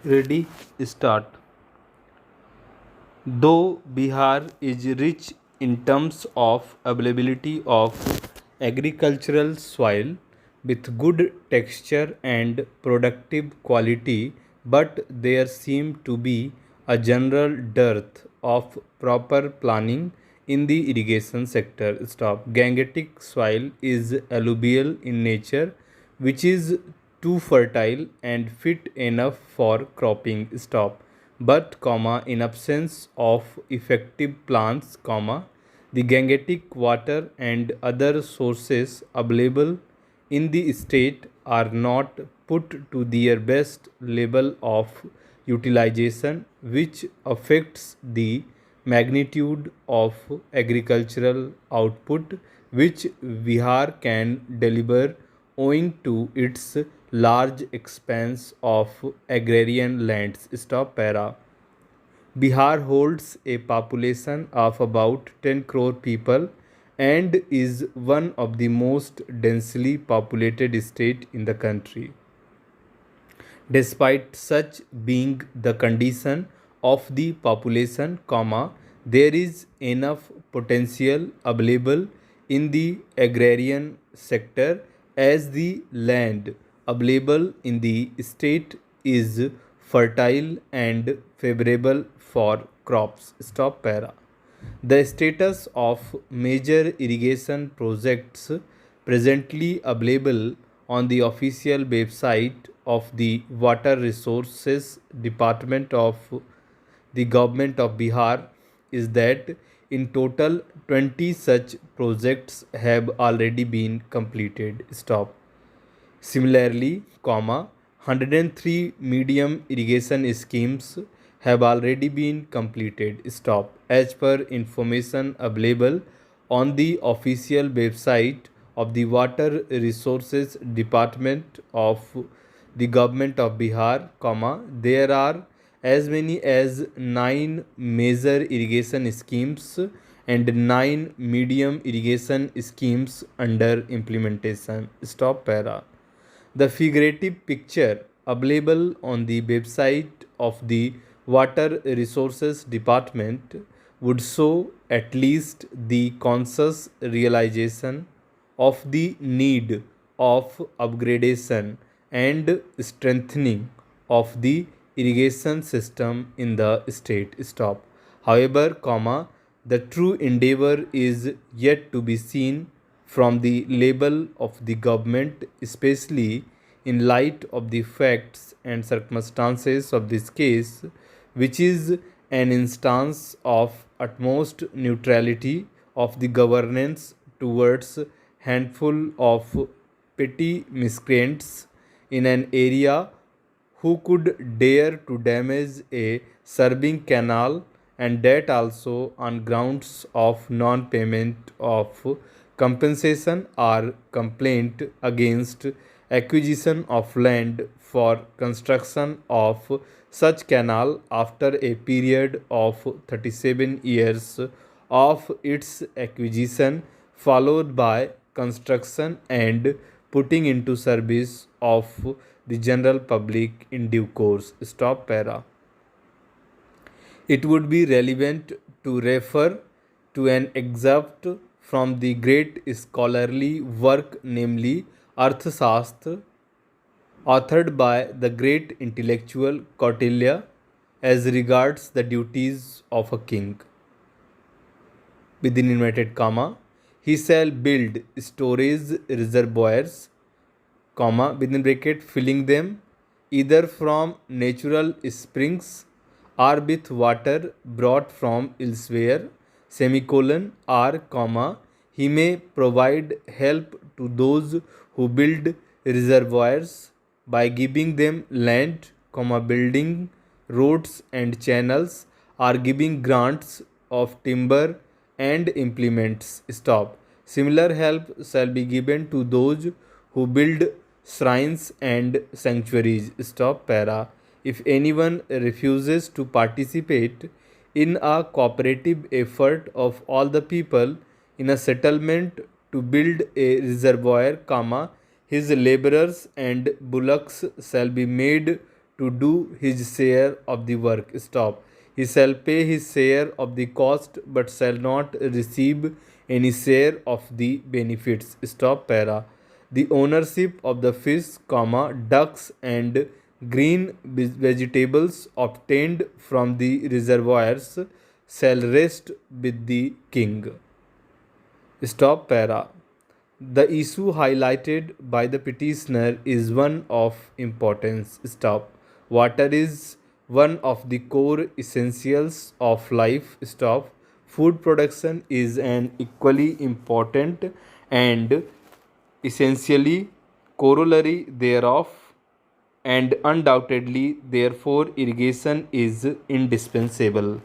Ready, start. Though Bihar is rich in terms of availability of agricultural soil with good texture and productive quality, but there seems to be a general dearth of proper planning in the irrigation sector. Stop. Gangetic soil is alluvial in nature, which is too fertile and fit enough for cropping. Stop. But, in absence of effective plants, the Gangetic water and other sources available in the state are not put to their best level of utilization, which affects the magnitude of agricultural output which Bihar can deliver owing to its large expanse of agrarian lands. Stop para. Bihar holds a population of about 10 crore people and is one of the most densely populated state in the country. Despite such being the condition of the population, there is enough potential available in the agrarian sector as the land available in the state is fertile and favorable for crops. Stop para. The status of major irrigation projects presently available on the official website of the Water Resources Department of the Government of Bihar is that in total 20 such projects have already been completed. Stop. Similarly, 103 medium irrigation schemes have already been completed. Stop. As per information available on the official website of the Water Resources Department of the Government of Bihar, there are as many as 9 major irrigation schemes and 9 medium irrigation schemes under implementation. Stop para. The figurative picture available on the website of the Water Resources Department would show at least the conscious realization of the need of upgradation and strengthening of the irrigation system in the state. Stop. However, the true endeavor is yet to be seen from the level of the government, especially in light of the facts and circumstances of this case, which is an instance of utmost neutrality of the governance towards handful of petty miscreants in an area who could dare to damage a serving canal, and that also on grounds of non-payment of compensation or complaint against acquisition of land for construction of such canal after a period of 37 years of its acquisition, followed by construction and putting into service of the general public in due course. Stop para. It would be relevant to refer to an excerpt from the great scholarly work, namely Arthashastra, authored by the great intellectual Kautilya, as regards the duties of a king. Within inverted comma, he shall build storage reservoirs, within bracket, filling them either from natural springs or with water brought from elsewhere, or he may provide help to those who build reservoirs by giving them land, building roads and channels, or giving grants of timber and implements. Stop. Similar help shall be given to those who build shrines and sanctuaries. Stop para. If anyone refuses to participate in a cooperative effort of all the people in a settlement to build a reservoir, his laborers and bullocks shall be made to do his share of the work. Stop. He shall pay his share of the cost but shall not receive any share of the benefits. Stop para. The ownership of the fish, comma, ducks and green vegetables obtained from the reservoirs shall rest with the king. Stop para. The issue highlighted by the petitioner is one of importance. Stop. Water is one of the core essentials of life. Stop. Food production is an equally important and essentially corollary thereof, and undoubtedly, therefore, irrigation is indispensable.